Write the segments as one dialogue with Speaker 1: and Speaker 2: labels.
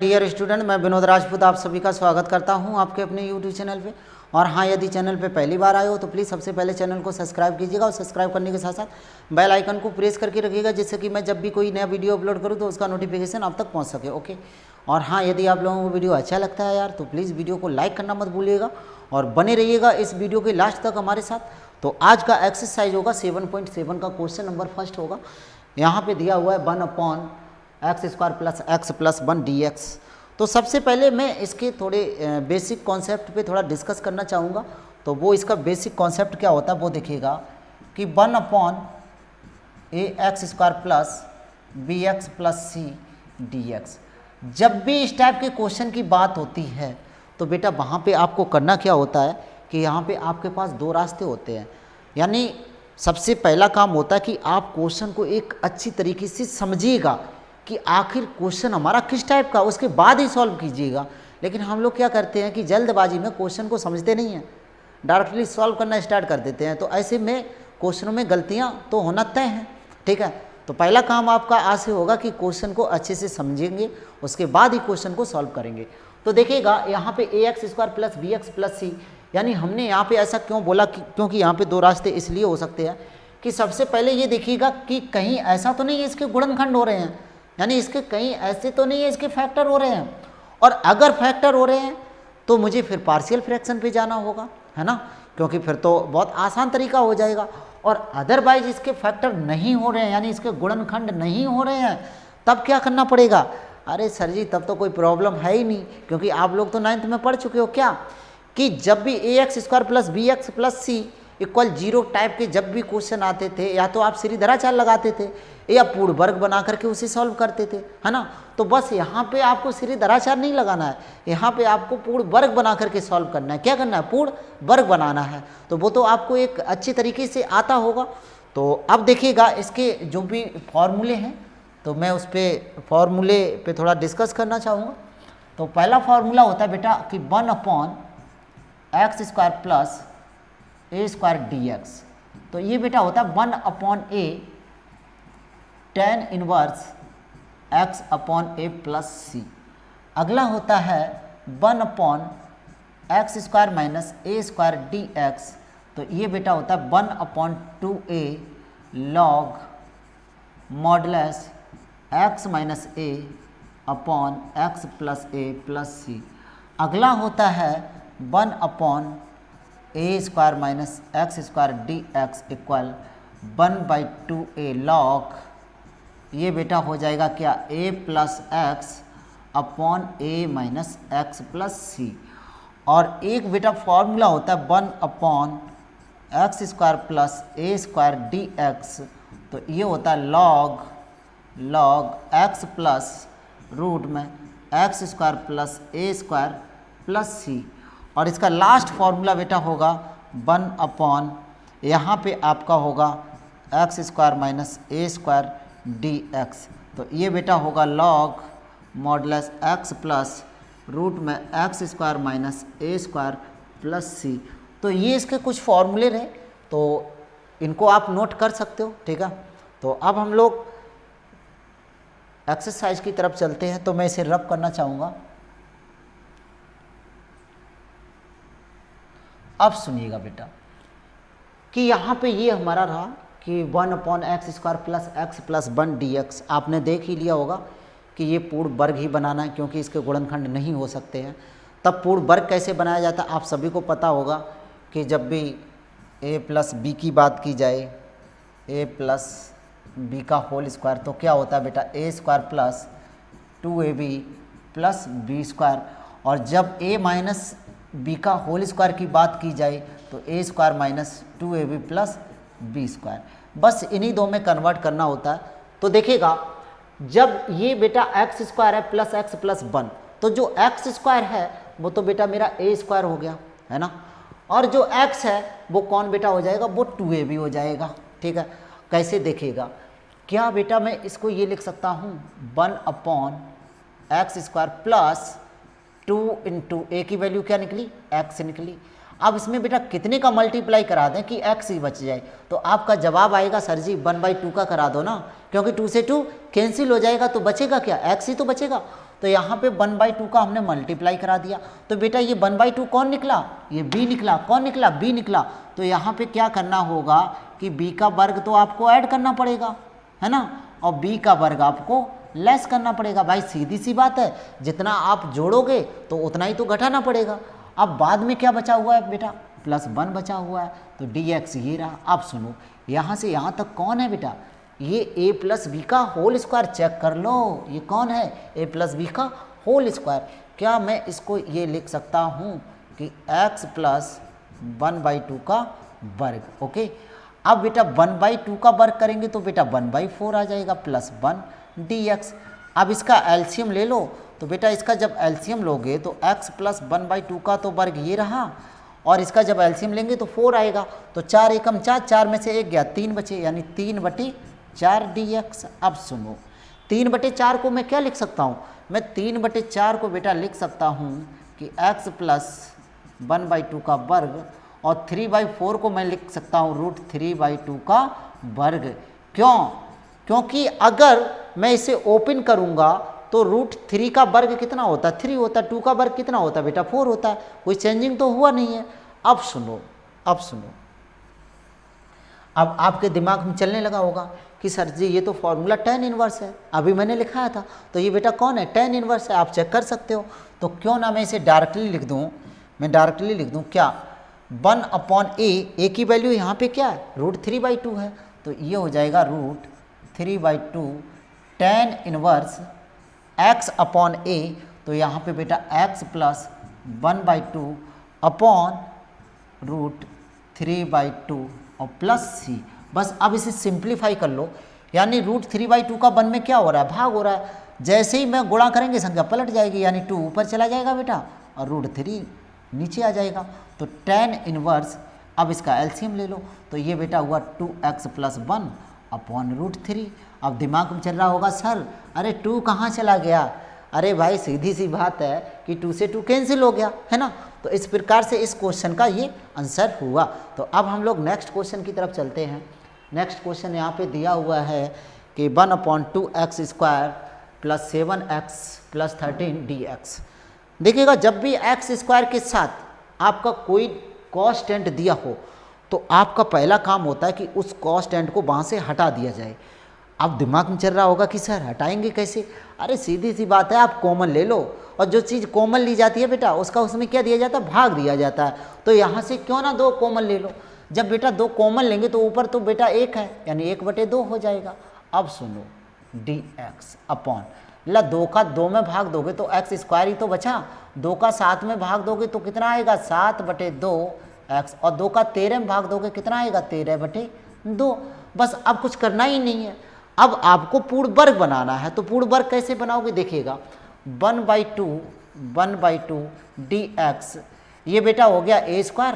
Speaker 1: Dear student, मैं विनोद राजपूत आप सभी का स्वागत करता हूं आपके अपने यूट्यूब चैनल पे। और हाँ, यदि चैनल पे पहली बार आए हो तो प्लीज़ सबसे पहले चैनल को सब्सक्राइब कीजिएगा और सब्सक्राइब करने के साथ साथ बेल आइकन को प्रेस करके रखिएगा, जिससे कि मैं जब भी कोई नया वीडियो अपलोड करूँ तो उसका नोटिफिकेशन आप तक पहुँच सके। ओके। और हाँ, यदि आप लोगों को वीडियो अच्छा लगता है यार तो प्लीज़ वीडियो को लाइक करना मत भूलिएगा और बने रहिएगा इस वीडियो के लास्ट तक हमारे साथ। तो आज का एक्सरसाइज होगा 7.7 का क्वेश्चन नंबर फर्स्ट होगा। यहाँ पे दिया हुआ है 1/x² + x + 1 dx। तो सबसे पहले मैं इसके थोड़े बेसिक कॉन्सेप्ट पे थोड़ा डिस्कस करना चाहूँगा। तो वो इसका बेसिक कॉन्सेप्ट क्या होता है वो देखिएगा कि 1/ax² + bx + c dx। जब भी इस टाइप के क्वेश्चन की बात होती है तो बेटा वहाँ पे आपको करना क्या होता है कि यहाँ पे आपके पास दो रास्ते होते हैं। यानी सबसे पहला काम होता है कि आप क्वेश्चन को एक अच्छी तरीके से समझिएगा कि आखिर क्वेश्चन हमारा किस टाइप का, उसके बाद ही सॉल्व कीजिएगा। लेकिन हम लोग क्या करते हैं कि जल्दबाजी में क्वेश्चन को समझते नहीं हैं, डायरेक्टली सॉल्व करना स्टार्ट कर देते हैं। तो ऐसे में क्वेश्चनों में गलतियां तो होना तय हैं। ठीक है, तो पहला काम आपका आज से होगा कि क्वेश्चन को अच्छे से समझेंगे, उसके बाद ही क्वेश्चन को सॉल्व करेंगे। तो देखिएगा यहाँ पे ax² + bx + c, यानी हमने यहाँ पे ऐसा क्यों बोला क्योंकि यहाँ पे दो रास्ते इसलिए हो सकते हैं कि सबसे पहले ये देखिएगा कि कहीं ऐसा तो नहीं है इसके गुणनखंड हो रहे हैं, यानी इसके कहीं ऐसे तो नहीं है इसके फैक्टर हो रहे हैं। और अगर फैक्टर हो रहे हैं तो मुझे फिर पार्शियल फ्रैक्शन पे जाना होगा, है ना, क्योंकि फिर तो बहुत आसान तरीका हो जाएगा। और अदरवाइज इसके फैक्टर नहीं हो रहे हैं, यानी इसके गुणनखंड नहीं हो रहे हैं, तब क्या करना पड़ेगा? अरे सर जी, तब तो कोई प्रॉब्लम है ही नहीं, क्योंकि आप लोग तो 9th में पढ़ चुके हो क्या कि जब भी ax² + bx + c = 0 टाइप के जब भी क्वेश्चन आते थे, या तो आप सीरीधराचार लगाते थे या पूर्ण वर्ग बना करके उसे सॉल्व करते थे, है ना। तो बस यहाँ पे आपको सीरीधराचार नहीं लगाना है, यहाँ पे आपको पूर्ण वर्ग बना करके सॉल्व करना है। क्या करना है? पूर्ण वर्ग बनाना है। तो वो तो आपको एक अच्छी तरीके से आता होगा। तो अब देखिएगा इसके जो भी फॉर्मूले हैं तो मैं उस पर फॉर्मूले पे थोड़ा डिस्कस करना चाहूँगा। तो पहला फॉर्मूला होता है बेटा कि 1/x² + a² dx। तो ये बेटा होता है 1/a tan 1 x/a + c। अगला होता है 1/x² - a² dx। तो ये बेटा होता है 1/2a log modulus x - a x + a + c। अगला होता है 1/a² - x² dx = 1/2a log, ये बेटा हो जाएगा क्या, a + x/a - x + c। और एक बेटा फॉर्मूला होता है 1/x² + a² dx। तो ये होता है log x + रूट में x² + a² + c। और इसका लास्ट फॉर्मूला बेटा होगा 1/ यहाँ पे आपका होगा x² - a² dx। तो ये बेटा होगा log मॉडुलस x + रूट में x² - a² + c। तो ये इसके कुछ फॉर्मूले रहे, तो इनको आप नोट कर सकते हो। ठीक है, तो अब हम लोग एक्सरसाइज की तरफ चलते हैं। तो मैं इसे रब करना चाहूँगा। अब सुनिएगा बेटा कि यहाँ पे ये हमारा रहा कि 1/x² + x + 1 dx। आपने देख ही लिया होगा कि ये पूर्ण वर्ग ही बनाना है, क्योंकि इसके गुणनखंड नहीं हो सकते हैं। तब पूर्ण वर्ग कैसे बनाया जाता है आप सभी को पता होगा कि जब भी a + b की बात की जाए, a + b का होल स्क्वायर, तो क्या होता है बेटा a² + 2ab + b²। और जब a - b का होल स्क्वायर की बात की जाए तो a² - 2ab + b²। बस इन्हीं दो में कन्वर्ट करना होता है। तो देखिएगा जब ये बेटा x² है + x + 1, तो जो x² है वो तो बेटा मेरा a² हो गया, है ना। और जो x है वो कौन बेटा हो जाएगा, वो 2ab हो जाएगा। ठीक है, कैसे देखिएगा, क्या बेटा मैं इसको ये लिख सकता हूँ 1/x² + 2 × a की वैल्यू क्या निकली, x निकली। अब इसमें बेटा कितने का मल्टीप्लाई करा दें कि x ही बच जाए, तो आपका जवाब आएगा सर जी 1/2 का करा दो ना, क्योंकि 2 से 2 कैंसिल हो जाएगा तो बचेगा क्या, x ही तो बचेगा। तो यहाँ पे 1/2 का हमने मल्टीप्लाई करा दिया। तो बेटा ये 1/2 कौन निकला, ये b निकला। कौन निकला, b निकला। तो यहाँ पे क्या करना होगा कि b का वर्ग तो आपको ऐड करना पड़ेगा, है ना, और b का वर्ग आपको लेस करना पड़ेगा। भाई सीधी सी बात है, जितना आप जोड़ोगे तो उतना ही तो घटाना पड़ेगा। अब बाद में क्या बचा हुआ है बेटा, +1 बचा हुआ है, तो dx ये रहा। अब सुनो, यहाँ से यहाँ तक कौन है बेटा, ये a + b का होल स्क्वायर। चेक कर लो ये कौन है, a + b का होल स्क्वायर। क्या मैं इसको ये लिख सकता हूँ कि x + 1/2 का वर्ग। ओके, अब बेटा 1/2 का वर्ग करेंगे तो बेटा 1/4 आ जाएगा +1 dx। अब इसका एलसीएम ले लो, तो बेटा इसका जब एलसीएम लोगे तो x + 1/2 का तो वर्ग ये रहा, और इसका जब एलसीएम लेंगे तो 4 आएगा। तो 4 एकम 4, 4 में से 1 गया, 3 बचे, यानी 3/4 dx। अब सुनो, 3/4 को मैं क्या लिख सकता हूँ, मैं 3/4 को बेटा लिख सकता हूँ कि x + 1/2 का वर्ग, और 3/4 को मैं लिख सकता हूँ √3/2 का वर्ग। क्यों, क्योंकि अगर मैं इसे ओपन करूँगा तो √3 का वर्ग कितना होता है, 3 होता है, 2 का वर्ग कितना होता है बेटा, 4 होता है। कोई चेंजिंग तो हुआ नहीं है। अब सुनो, अब सुनो, अब आपके दिमाग में चलने लगा होगा कि सर जी ये तो फॉर्मूला tan इनवर्स है, अभी मैंने लिखाया था, तो ये बेटा कौन है, tan इनवर्स है, आप चेक कर सकते हो। तो क्यों ना मैं इसे डायरेक्टली लिख दूँ, मैं डायरेक्टली लिख दूँ क्या, 1/a की वैल्यू यहाँ पे क्या है, √3/2 है, तो ये हो जाएगा √3/2 tan इनवर्स x/a। तो यहाँ पे बेटा x + 1/2 अपॉन √3/2 और +c। बस अब इसे सिंप्लीफाई कर लो, यानी √3/2 का 1 में क्या हो रहा है, भाग हो रहा है। जैसे ही मैं गुणा करेंगे संख्या पलट जाएगी, यानी 2 ऊपर चला जाएगा बेटा और √3 नीचे आ जाएगा। तो tan इनवर्स, अब इसका एलसीएम ले लो, तो ये बेटा हुआ 2x + 1 अपॉन √3। अब दिमाग में चल रहा होगा सर अरे 2 कहाँ चला गया, अरे भाई सीधी सी बात है कि 2 से 2 कैंसिल हो गया, है ना। तो इस प्रकार से इस क्वेश्चन का ये आंसर हुआ। तो अब हम लोग नेक्स्ट क्वेश्चन की तरफ चलते हैं। नेक्स्ट क्वेश्चन यहाँ पे दिया हुआ है कि 1/2x² + 7x + 13 dx। देखिएगा, जब भी x² के साथ आपका कोई कांस्टेंट दिया हो तो आपका पहला काम होता है कि उस कांस्टेंट को वहाँ से हटा दिया जाए। अब दिमाग में चल रहा होगा कि सर हटाएंगे कैसे, अरे सीधी सी बात है, आप कॉमन ले लो, और जो चीज़ कॉमन ली जाती है बेटा उसका उसमें क्या दिया जाता है, भाग दिया जाता है। तो यहाँ से क्यों ना 2 कॉमन ले लो। जब बेटा 2 कॉमन लेंगे तो ऊपर तो बेटा 1 है, यानी 1/2 हो जाएगा। अब सुनो, dx अपॉन 2 का 2 में भाग दोगे तो x² ही तो बचा, 2 का 7 में भाग दोगे तो कितना आएगा 7/2x, और 2 का 13 में भाग दोगे कितना आएगा 13/2। बस अब कुछ करना ही नहीं है, अब आपको पूर्ण वर्ग बनाना है। तो पूर्ण वर्ग कैसे बनाओगे, देखिएगा 1/2 dx, ये बेटा हो गया a²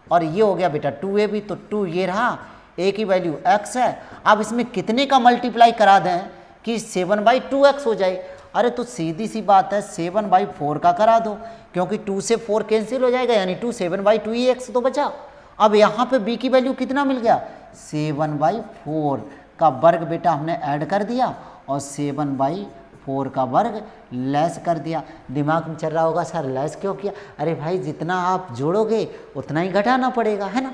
Speaker 1: और ये हो गया बेटा 2ab, तो 2 ये रहा, a की वैल्यू x है। अब इसमें कितने का मल्टीप्लाई करा दें कि 7/2x हो जाए। अरे तो सीधी सी बात है, 7/4 का करा दो, क्योंकि 2 से 4 कैंसिल हो जाएगा, यानी 2 7/2 ही x तो बचा। अब यहाँ पे b की वैल्यू कितना मिल गया, 7/4 का वर्ग बेटा हमने ऐड कर दिया और 7/4 का वर्ग लेस कर दिया। दिमाग में चल रहा होगा सर लेस क्यों किया, अरे भाई जितना आप जोड़ोगे उतना ही घटाना पड़ेगा, है ना।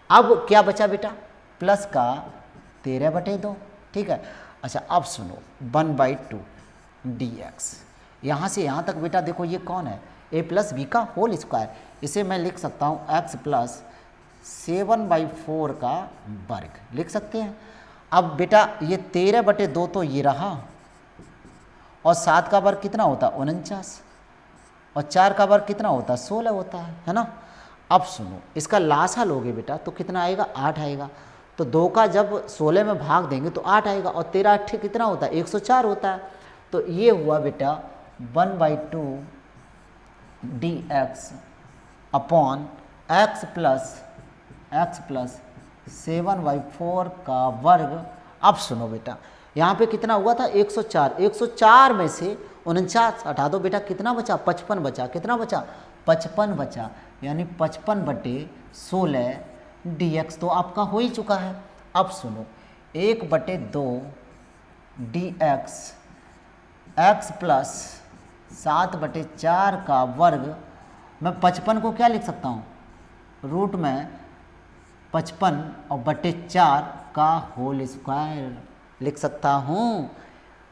Speaker 1: अब क्या बचा बेटा, प्लस का 13/2, ठीक है। अच्छा अब सुनो, 1/2 dx, यहाँ से यहाँ तक बेटा देखो ये कौन है, a + b का होल स्क्वायर। इसे मैं लिख सकता हूँ x + 7/4 का वर्ग लिख सकते हैं। अब बेटा ये 13/2 तो ये रहा, और 7 का वर्ग कितना होता है 49, और 4 का वर्ग कितना होता है 16 होता है ना। अब सुनो, इसका लासा लोगे बेटा तो कितना आएगा 8 आएगा। तो 2 का जब 16 में भाग देंगे तो 8 आएगा, और 13 8 कितना होता है 104 होता है। तो ये हुआ बेटा 1/2 dx अपॉन x + 7/4 का वर्ग। अब सुनो बेटा, यहाँ पे कितना हुआ था 104, 104 में से 49 हटा दो बेटा, कितना बचा 55 बचा, कितना बचा 55 बचा, यानी 55/16 dx तो आपका हो ही चुका है। अब सुनो, 1/2 dx x + 7/4 का वर्ग, मैं 55 को क्या लिख सकता हूँ, रूट में 55 और बटे 4 का होल स्क्वायर लिख सकता हूँ।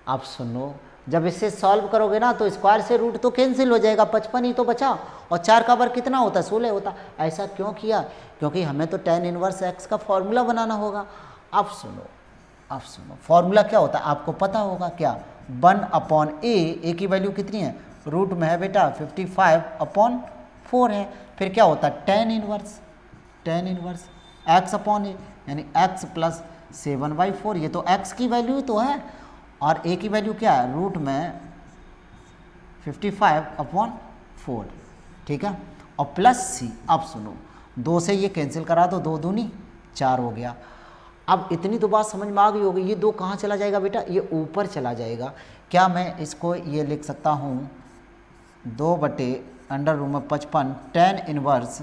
Speaker 1: आप सुनो, जब इसे सॉल्व करोगे ना तो स्क्वायर से रूट तो कैंसिल हो जाएगा, 55 ही तो बचा, और 4 का वर्ग कितना होता है, 16 होता। ऐसा क्यों किया, क्योंकि हमें तो tan इनवर्स x का फॉर्मूला बनाना होगा। अब सुनो फॉर्मूला क्या होता है आपको पता होगा क्या, 1/a की वैल्यू कितनी है, रूट में है बेटा 55/4 है, फिर क्या होता है tan इनवर्स x/a, यानी x प्लस 7/4, ये तो x की वैल्यू ही तो है, और a की वैल्यू क्या है, रूट में 55/4, ठीक है, और प्लस c। अब सुनो, 2 से ये कैंसिल करा दो, 2 दूनी 4 हो गया। अब इतनी तो बात समझ में आ गई होगी, ये 2 कहाँ चला जाएगा बेटा, ये ऊपर चला जाएगा। क्या मैं इसको ये लिख सकता हूँ 2/√55 tan इनवर्स,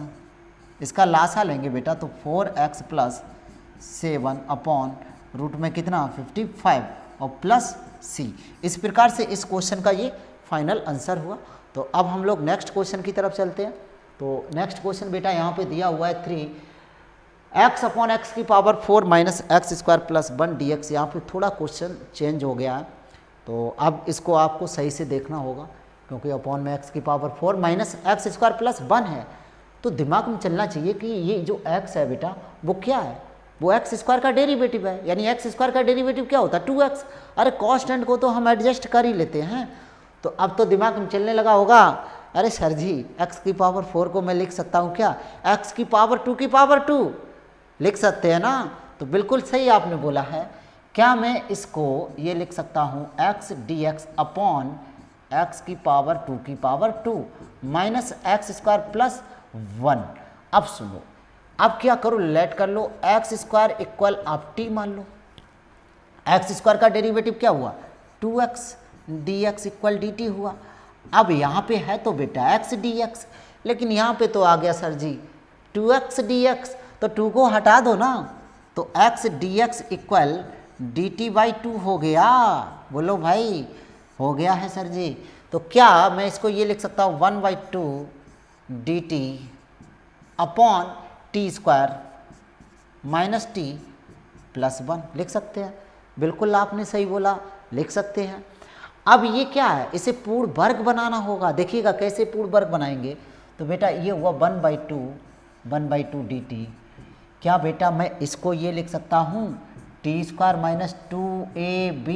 Speaker 1: इसका लासा लेंगे बेटा तो 4x प्लस 7 रूट में कितना 55 और प्लस c। इस प्रकार से इस क्वेश्चन का ये फाइनल आंसर हुआ। तो अब हम लोग नेक्स्ट क्वेश्चन की तरफ चलते हैं। तो नेक्स्ट क्वेश्चन बेटा यहाँ पे दिया हुआ है 3x/x की power 4 minus x square plus 1 dx। यहाँ पे थोड़ा क्वेश्चन चेंज हो गया है, तो अब इसको आपको सही से देखना होगा, क्योंकि अपॉन में x की power 4 minus x square plus 1 है, तो दिमाग में चलना चाहिए कि ये जो x है बेटा वो क्या है, वो एक्स स्क्वायर का डेरिवेटिव है, यानी एक्स स्क्वायर का डेरिवेटिव क्या होता है 2x। अरे कांस्टेंट को तो हम एडजस्ट कर ही लेते हैं, तो अब तो दिमाग में चलने लगा होगा, अरे सर जी x की पावर 4 को मैं लिख सकता हूँ क्या, x की पावर 2 की पावर 2 लिख सकते हैं ना। तो बिल्कुल सही आपने बोला है। क्या मैं इसको ये लिख सकता हूँ x dx अपॉन x की पावर 2 की power 2 minus x square plus 1। अब सुनो, अब क्या करो, लेट कर लो, एक्स स्क्वायर इक्वल आप t मान लो, एक्स स्क्वायर का डेरिवेटिव क्या हुआ 2x dx इक्वल dt हुआ। अब यहाँ पे है तो बेटा x dx, लेकिन यहाँ पे तो आ गया सर जी 2x dx, तो 2 को हटा दो ना, तो x dx इक्वल dt/2 हो गया। बोलो भाई, हो गया है सर जी। तो क्या मैं इसको ये लिख सकता हूँ 1/2 dt upon T square minus t plus 1 लिख सकते हैं। बिल्कुल आपने सही बोला, लिख सकते हैं। अब ये क्या है, इसे पूर्ण वर्ग बनाना होगा। देखिएगा कैसे पूर्ण वर्ग बनाएंगे। तो बेटा ये हुआ 1/2 dt। क्या बेटा मैं इसको ये लिख सकता हूँ टी स्क्वायर माइनस 2ab।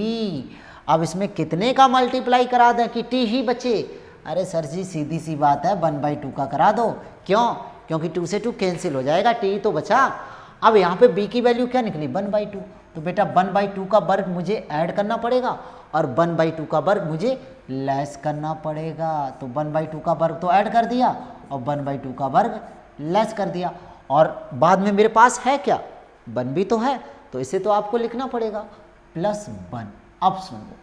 Speaker 1: अब इसमें कितने का मल्टीप्लाई करा दें कि t ही बचे। अरे सर जी सीधी सी बात है, 1/2 का करा दो। क्यों, क्योंकि 2 से 2 कैंसिल हो जाएगा, t तो बचा। अब यहाँ पे b की वैल्यू क्या निकली 1/2, तो बेटा 1/2 का वर्ग मुझे ऐड करना पड़ेगा और 1/2 का वर्ग मुझे लेस करना पड़ेगा। तो 1/2 का वर्ग तो ऐड कर दिया और 1/2 का वर्ग लेस कर दिया, और बाद में मेरे पास है क्या 1 भी तो है, तो इसे तो आपको लिखना पड़ेगा प्लस 1। अब सुनो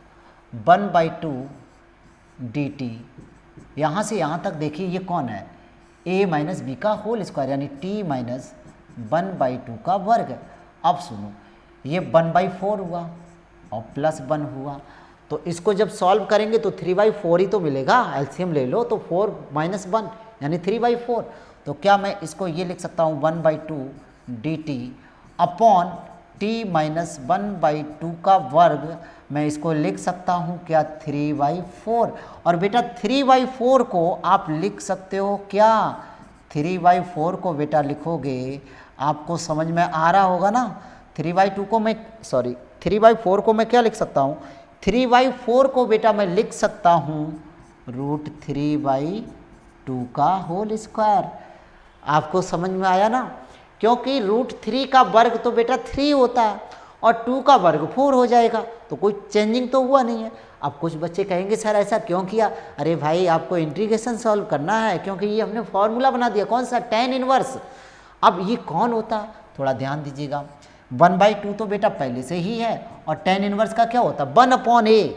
Speaker 1: 1/2 dt, यहाँ से यहाँ तक देखिए ये कौन है a माइनस बी का होल स्क्वायर, यानी t माइनस 1/2 का वर्ग। अब सुनो ये 1/4 हुआ और प्लस 1 हुआ, तो इसको जब सॉल्व करेंगे तो 3/4 ही तो मिलेगा। एलसीएम ले लो तो 4 माइनस 1 यानी 3/4। तो क्या मैं इसको ये लिख सकता हूँ 1/2 dt अपॉन t माइनस 1/2 का वर्ग, मैं इसको लिख सकता हूँ क्या 3/4। और बेटा 3/4 को आप लिख सकते हो क्या, 3/4 को बेटा लिखोगे आपको समझ में आ रहा होगा ना। 3/4 को मैं क्या लिख सकता हूँ, 3/4 को बेटा मैं लिख सकता हूँ √3/2 का होल स्क्वायर। आपको समझ में आया ना, क्योंकि √3 का वर्ग तो बेटा 3 होता है और 2 का वर्ग 4 हो जाएगा, तो कोई चेंजिंग तो हुआ नहीं है। अब कुछ बच्चे कहेंगे सर ऐसा क्यों किया, अरे भाई आपको इंटीग्रेशन सॉल्व करना है, क्योंकि ये हमने फॉर्मूला बना दिया कौन सा tan इनवर्स। अब ये कौन होता है थोड़ा ध्यान दीजिएगा, 1/2 तो बेटा पहले से ही है, और tan इनवर्स का क्या होता है 1/a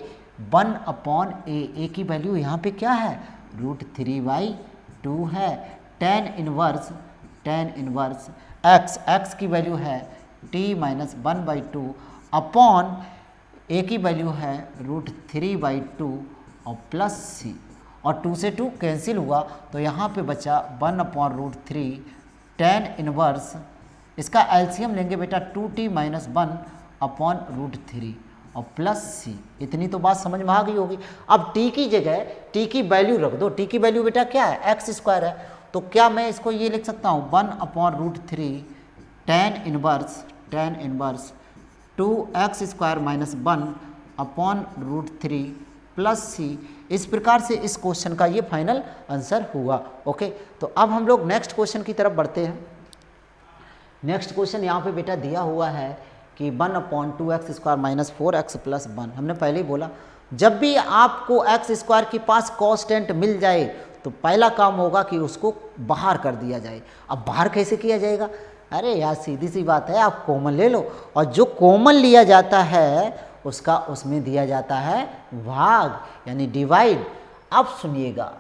Speaker 1: a की वैल्यू यहाँ पे क्या है √3/2 है। tan इनवर्स x की वैल्यू है t माइनस 1/2 अपॉन a की वैल्यू है √3/2 और प्लस c। और 2 से 2 कैंसिल हुआ तो यहाँ पे बचा 1/√3 tan इनवर्स, इसका एलसीएम लेंगे बेटा 2t - 1/√3 और प्लस सी। इतनी तो बात समझ में आ गई होगी। अब t की जगह t की वैल्यू रख दो। t की वैल्यू बेटा क्या है, x² है, तो क्या मैं इसको ये लिख सकता हूँ 1/√3 tan इनवर्स 2x² - 1/√3 प्लस सी। इस प्रकार से इस क्वेश्चन का ये फाइनल आंसर हुआ। ओके, तो अब हम लोग नेक्स्ट क्वेश्चन की तरफ बढ़ते हैं। नेक्स्ट क्वेश्चन यहाँ पे बेटा दिया हुआ है कि 1/2x² - 4x + 1। हमने पहले ही बोला जब भी आपको x² के पास कांस्टेंट मिल जाए तो पहला काम होगा कि उसको बाहर कर दिया जाए। अब बाहर कैसे किया जाएगा, अरे यार सीधी सी बात है, आप कॉमन ले लो और जो कॉमन लिया जाता है उसका उसमें दिया जाता है भाग, यानी डिवाइड। अब सुनिएगा,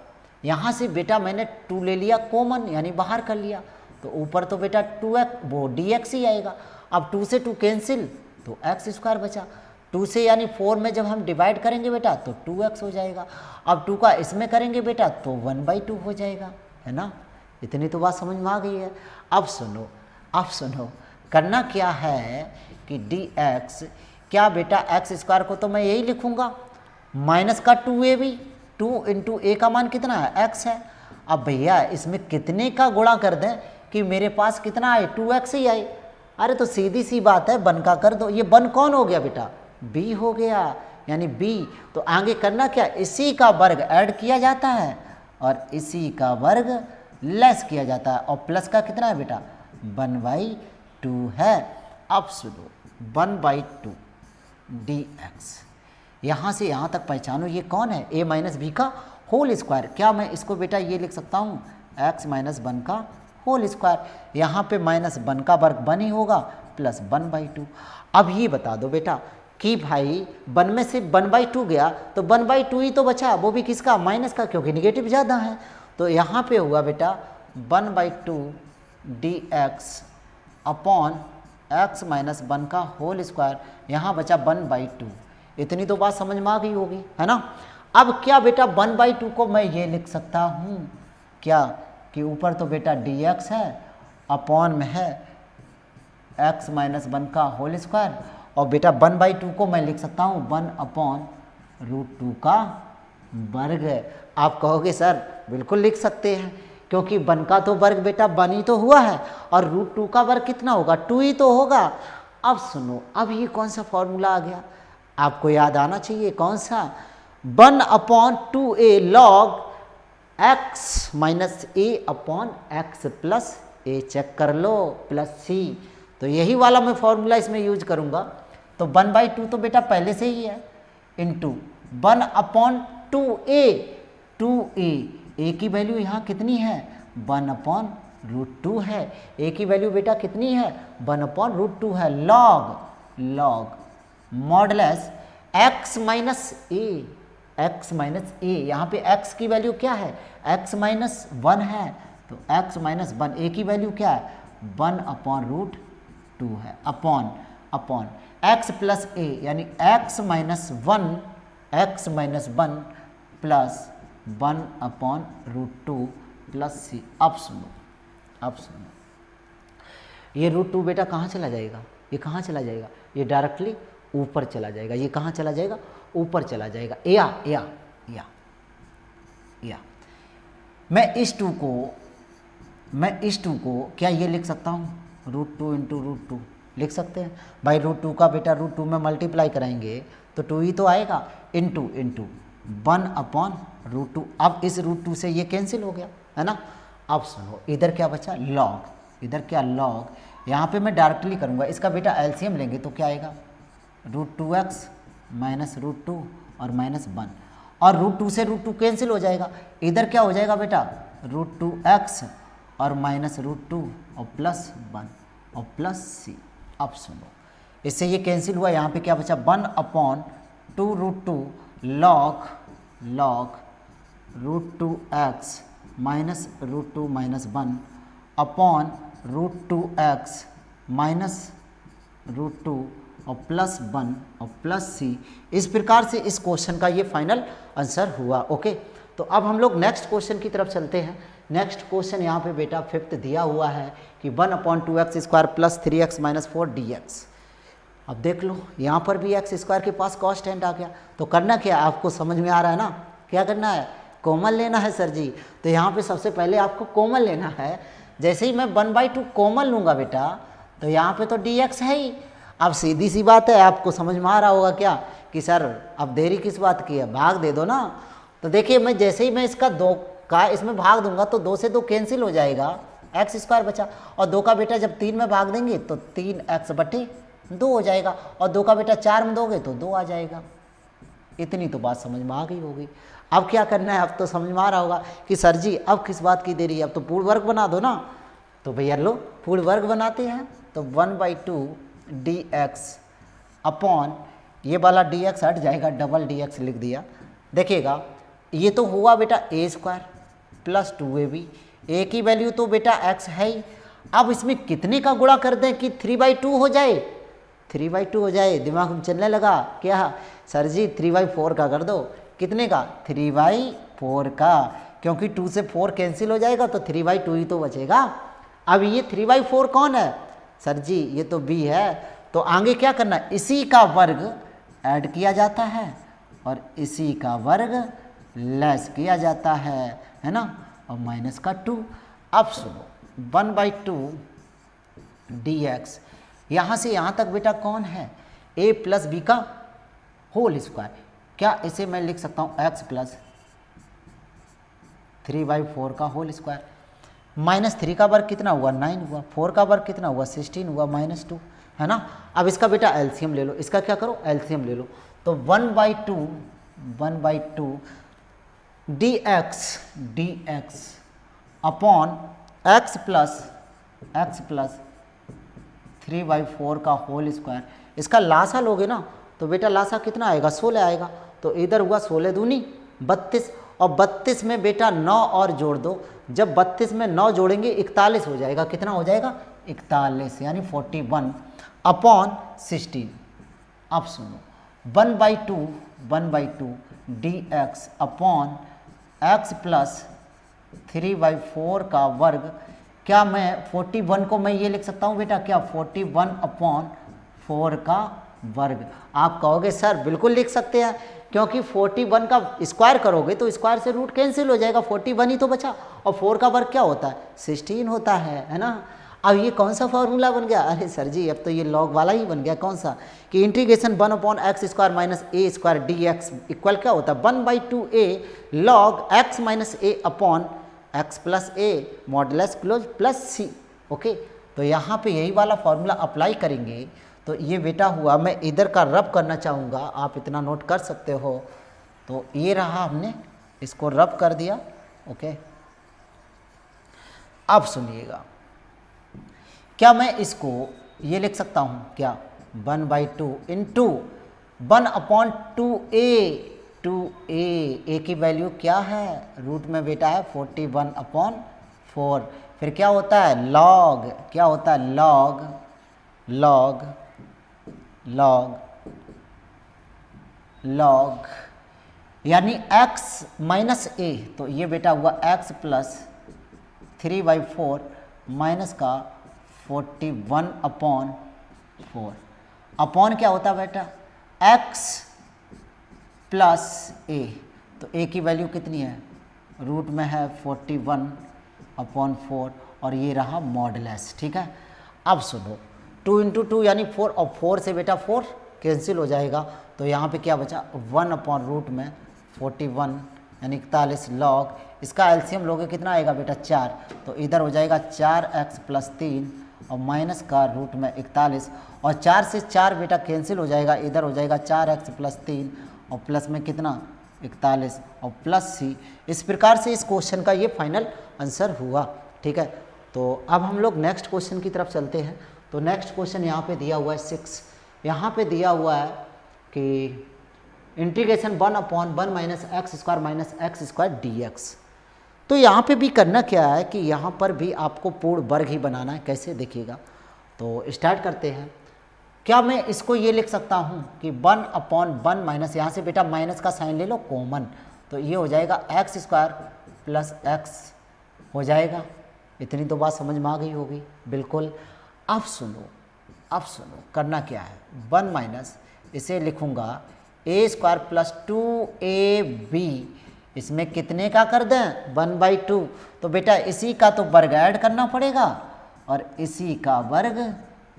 Speaker 1: यहाँ से बेटा मैंने 2 ले लिया कॉमन, यानी बाहर कर लिया, तो ऊपर तो बेटा 2x वो dx ही आएगा। अब 2 से 2 कैंसिल तो x² बचा। 2 से यानी 4 में जब हम डिवाइड करेंगे बेटा तो 2x हो जाएगा। अब 2 का इसमें करेंगे बेटा तो 1/2 हो जाएगा, है ना। इतनी तो बात समझ में आ गई है। अब सुनो करना क्या है कि dx, क्या बेटा x² को तो मैं यही लिखूंगा माइनस का 2ab, 2 × a का मान कितना है, x है। अब भैया इसमें कितने का गुणा कर दें कि मेरे पास कितना आए, 2x ही आए। अरे तो सीधी सी बात है, बन का कर दो। ये बन कौन हो गया बेटा, b हो गया, यानी b। तो आगे करना क्या, इसी का वर्ग ऐड किया जाता है और इसी का वर्ग लेस किया जाता है, और प्लस का कितना है बेटा 1/2 है। अब सुनो 1/2 dx, यहाँ से यहाँ तक पहचानो ये कौन है, a - b का होल स्क्वायर। क्या मैं इसको बेटा ये लिख सकता हूँ x - 1 का होल स्क्वायर। यहाँ पे -1 का वर्ग 1 ही होगा प्लस 1/2। अब ये बता दो बेटा कि भाई 1 में से 1/2 गया तो 1/2 ही तो बचा, वो भी किसका, माइनस का, क्योंकि निगेटिव ज़्यादा है। तो यहाँ पे हुआ बेटा 1/2 dx अपॉन x - 1 का होल स्क्वायर, यहाँ बचा 1/2। इतनी तो बात समझ में आ गई होगी, है ना। अब क्या बेटा 1/2 को मैं ये लिख सकता हूँ क्या कि ऊपर तो बेटा dx है, अपॉन में है x - 1 का होल स्क्वायर, और बेटा 1/2 को मैं लिख सकता हूँ 1/√2 का वर्ग। आप कहोगे सर बिल्कुल लिख सकते हैं, क्योंकि 1 का तो वर्ग बेटा 1 ही तो हुआ है और √2 का वर्ग कितना होगा, 2 ही तो होगा। अब सुनो, अब ये कौन सा फॉर्मूला आ गया, आपको याद आना चाहिए, कौन सा, 1/2a log x - a upon x plus a, check कर लो, प्लस c। तो यही वाला मैं फॉर्मूला इसमें यूज करूंगा। तो 1/2 तो बेटा पहले से ही है, इंटू 1/2a, 2a, a की वैल्यू यहाँ कितनी है 1/√2 है, a की वैल्यू बेटा कितनी है 1/√2 है, log मॉडलेस x - a, यहाँ पे x की वैल्यू क्या है, x - 1 है, तो x - 1, a की वैल्यू क्या है 1/√2 है, अपॉन x प्लस a, यानी x - 1 प्लस 1/√2 प्लस c। अब सुनो ये √2 बेटा कहाँ चला जाएगा, ये कहाँ चला जाएगा, ये डायरेक्टली ऊपर चला जाएगा। ये कहाँ चला जाएगा, ऊपर चला जाएगा। या मैं इस 2 को क्या ये लिख सकता हूँ √2 × √2 लिख सकते हैं भाई। √2 का बेटा √2 में मल्टीप्लाई कराएंगे तो 2 ही तो आएगा, इंटू 1/√2। अब इस √2 से ये कैंसिल हो गया, है ना। अब सुनो इधर क्या बचा, लॉग, यहाँ पे मैं डायरेक्टली करूँगा, इसका बेटा एलसीएम लेंगे तो क्या आएगा √2x - √2 और -1, और √2 से √2 कैंसिल हो जाएगा। इधर क्या हो जाएगा बेटा √2x और -√2 और +1 और प्लस c। अब सुनो इससे ये कैंसिल हुआ, यहाँ पे क्या बचा 1/2√2 log √2x - √2 - 1 अपॉन √2x -√2 और +1 और प्लस c। इस प्रकार से इस क्वेश्चन का ये फाइनल आंसर हुआ। ओके, तो अब हम लोग नेक्स्ट क्वेश्चन की तरफ चलते हैं। नेक्स्ट क्वेश्चन यहाँ पे बेटा 5th दिया हुआ है कि 1/2x² plus 3x minus 4 dx। अब देख लो यहाँ पर भी x² के पास कॉन्स्टेंट आ गया, तो करना क्या है, आपको समझ में आ रहा है ना, क्या करना है, कॉमन लेना है सर जी। तो यहाँ पे सबसे पहले आपको कॉमन लेना है। जैसे ही मैं 1/2 कॉमन लूँगा बेटा, तो यहाँ पे तो dx है ही। अब सीधी सी बात है, आपको समझ में आ रहा होगा क्या कि सर अब देरी किस बात की है, भाग दे दो ना। तो देखिए मैं जैसे ही मैं इसका 2 का इसमें भाग दूंगा तो 2 से 2 कैंसिल हो जाएगा, x² बचा। और 2 का बेटा जब 3 में भाग देंगे तो 3x/2 हो जाएगा, और 2 का बेटा 4 में दोगे तो 2 आ जाएगा। इतनी तो बात समझ में आ गई होगी। अब क्या करना है, अब तो समझ में आ रहा होगा कि सर जी अब किस बात की देरी है, अब तो पूर्ण वर्ग बना दो ना। तो भैया लो पूर्ण वर्ग बनाते हैं। तो 1/2 dx अपॉन ये वाला dx हट जाएगा, डबल dx लिख दिया। देखिएगा ये तो हुआ बेटा a² प्लस 2ab, a की वैल्यू तो बेटा x है ही। अब इसमें कितने का गुणा कर दें कि 3/2 हो जाए, 3/2 हो जाए। दिमाग में चलने लगा क्या सर जी 3/4 का कर दो, कितने का, 3/4 का, क्योंकि 2 से 4 कैंसिल हो जाएगा तो 3/2 ही तो बचेगा। अब ये 3/4 कौन है सर जी, ये तो b है। तो आगे क्या करना है, इसी का वर्ग ऐड किया जाता है और इसी का वर्ग लेस किया जाता है ना, और माइनस का 2। अब सुनो 1/2 dx, यहाँ से यहाँ तक बेटा कौन है, a प्लस बी का होल स्क्वायर। क्या इसे मैं लिख सकता हूँ x प्लस 3/4 का होल स्क्वायर। -3 का वर्ग कितना हुआ, 9 हुआ, 4 का वर्ग कितना हुआ, 16 हुआ, -2 है ना। अब इसका बेटा एलसीएम ले लो, इसका क्या करो, एलसीएम ले लो। तो 1/2 dx अपॉन x प्लस 3/4 का होल स्क्वायर। इसका लासा लोगे ना तो बेटा लासा कितना आएगा, 16 आएगा। तो इधर हुआ 16 दूनी 32, और 32 में बेटा 9 और जोड़ दो। जब 32 में 9 जोड़ेंगे 41 हो जाएगा, कितना हो जाएगा, 41, यानी 41 अपॉन 16। अब सुनो 1/2 dx अपॉन x प्लस 3/4 का वर्ग। क्या मैं 41 को मैं ये लिख सकता हूँ बेटा, क्या 41/4 का वर्ग। आप कहोगे सर बिल्कुल लिख सकते हैं, क्योंकि 41 का स्क्वायर करोगे तो स्क्वायर से रूट कैंसिल हो जाएगा, 41 ही तो बचा, और 4 का वर्ग क्या होता है, 16 होता है ना। अब ये कौन सा फॉर्मूला बन गया, अरे सर जी अब तो ये लॉग वाला ही बन गया। कौन सा, कि integration 1/x² minus a² dx equal क्या होता है, 1/2a log x minus a upon x plus a modulus close plus c। Okay, तो यहाँ पे यही वाला फॉर्मूला अप्लाई करेंगे। तो ये बेटा हुआ, मैं इधर का रब करना चाहूँगा, आप इतना नोट कर सकते हो। तो ये रहा, हमने इसको रब कर दिया। ओके, अब सुनिएगा, क्या मैं इसको ये लिख सकता हूँ, क्या 1/2 इंटू 1/2a a की वैल्यू क्या है, रूट में बेटा है 41/4। फिर क्या होता है, लॉग, क्या होता है, लॉग यानी x माइनस a। तो ये बेटा हुआ x प्लस 3/4 माइनस का 41/4 अपॉन क्या होता है बेटा, x प्लस a। तो a की वैल्यू कितनी है, रूट में है 41/4, और ये रहा मॉडुलस। ठीक है, अब सुनो 2 × 2 यानी 4, और 4 से बेटा 4 कैंसिल हो जाएगा। तो यहाँ पे क्या बचा, 1/रूट में 41 यानी 41 लॉग, इसका एलसीएम लोगे कितना आएगा बेटा, 4। तो इधर हो जाएगा 4x प्लस 3 और माइनस का रूट में 41, और 4 से 4 बेटा कैंसिल हो जाएगा, इधर हो जाएगा 4x प्लस 3 और प्लस में कितना 41 और प्लस c। इस प्रकार से इस क्वेश्चन का ये फाइनल आंसर हुआ। ठीक है, तो अब हम लोग नेक्स्ट क्वेश्चन की तरफ चलते हैं। तो नेक्स्ट क्वेश्चन यहाँ पे दिया हुआ है 6। यहाँ पे दिया हुआ है कि integration 1/1 minus x² minus x² dx। तो यहाँ पे भी करना क्या है कि यहाँ पर भी आपको पूर्ण वर्ग ही बनाना है। कैसे, देखिएगा। तो स्टार्ट करते हैं। क्या मैं इसको ये लिख सकता हूँ कि 1/1 माइनस, यहाँ से बेटा माइनस का साइन ले लो कॉमन, तो ये हो जाएगा एक्स स्क्वायर प्लस एक्स हो जाएगा। इतनी तो बात समझ में आ गई होगी बिल्कुल। अब सुनो करना क्या है, 1 माइनस इसे लिखूंगा ए स्क्वायर प्लस 2ab, इसमें कितने का कर दें 1/2, तो बेटा इसी का तो वर्ग ऐड करना पड़ेगा और इसी का वर्ग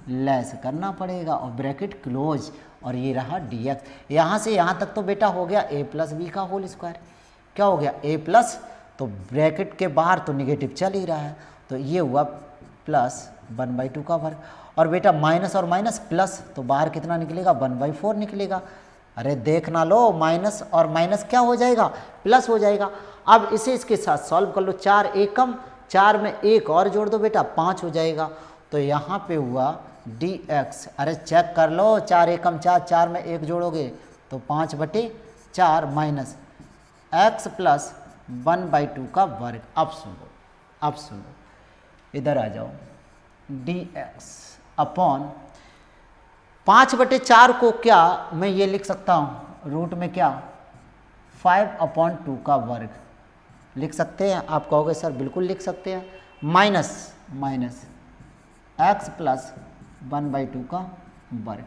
Speaker 1: लेस करना पड़ेगा और ब्रैकेट क्लोज, और ये रहा dx। यहाँ से यहाँ तक तो बेटा हो गया a प्लस बी का होल स्क्वायर। क्या हो गया a प्लस, तो ब्रैकेट के बाहर तो निगेटिव चल ही रहा है, तो ये हुआ प्लस 1/2 का वर्ग। और बेटा माइनस और माइनस प्लस, तो बाहर कितना निकलेगा 1/4 निकलेगा। अरे देख ना लो, माइनस और माइनस क्या हो जाएगा प्लस हो जाएगा। अब इसे इसके साथ सॉल्व कर लो, 4 एकम 4 में एक और जोड़ दो बेटा 5 हो जाएगा। तो यहाँ पे हुआ dx, अरे चेक कर लो, 4 एकम 4, 4 में एक जोड़ोगे तो 5/4 माइनस x प्लस 1/2 का वर्ग। अब सुनो इधर आ जाओ, dx अपॉन 5/4 को क्या मैं ये लिख सकता हूँ रूट में क्या 5/2 का वर्ग लिख सकते हैं। आप कहोगे सर बिल्कुल लिख सकते हैं, माइनस x प्लस 1/2 का वर्ग।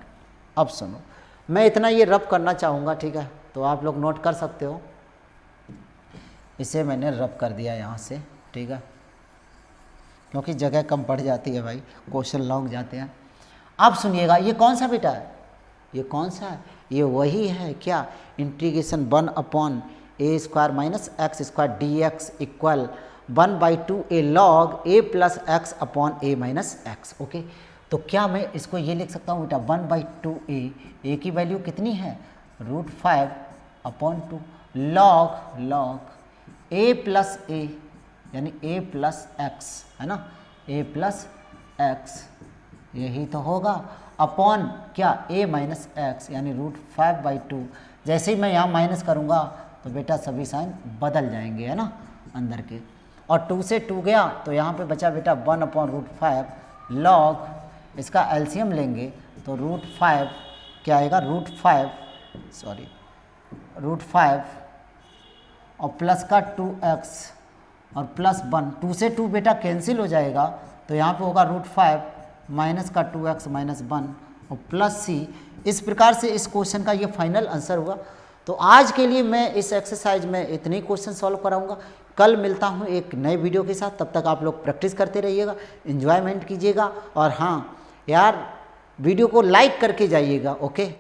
Speaker 1: अब सुनो, मैं इतना ये रब करना चाहूँगा, ठीक है, तो आप लोग नोट कर सकते हो, इसे मैंने रब कर दिया यहाँ से, ठीक है, क्योंकि जगह कम पड़ जाती है भाई, क्वेश्चन लॉन्ग जाते हैं। अब सुनिएगा, ये कौन सा बेटा है, ये कौन सा है, ये वही है क्या, integration 1/a square minus x square dx equal 1/2 a log a plus x upon a minus x. Okay, तो क्या मैं इसको ये लिख सकता हूँ बेटा 1/2a की वैल्यू कितनी है √5/2 log a प्लस a यानी a प्लस एक्स है ना, a प्लस एक्स यही तो होगा, अपॉन क्या a माइनस एक्स यानी √5/2। जैसे ही मैं यहाँ माइनस करूँगा तो बेटा सभी साइन बदल जाएंगे है ना अंदर के, और 2 से 2 गया तो यहाँ पे बचा बेटा 1/√5 log, इसका एलसीएम लेंगे तो √5 क्या आएगा √5 और प्लस का 2x और प्लस 1, 2 से 2 बेटा कैंसिल हो जाएगा, तो यहाँ पे होगा √5 माइनस का 2x माइनस 1 और प्लस c। इस प्रकार से इस क्वेश्चन का ये फाइनल आंसर हुआ। तो आज के लिए मैं इस एक्सरसाइज में इतने ही क्वेश्चन सॉल्व कराऊंगा। कल मिलता हूँ एक नए वीडियो के साथ, तब तक आप लोग प्रैक्टिस करते रहिएगा, एंजॉयमेंट कीजिएगा, और हाँ यार वीडियो को लाइक करके जाइएगा। ओके।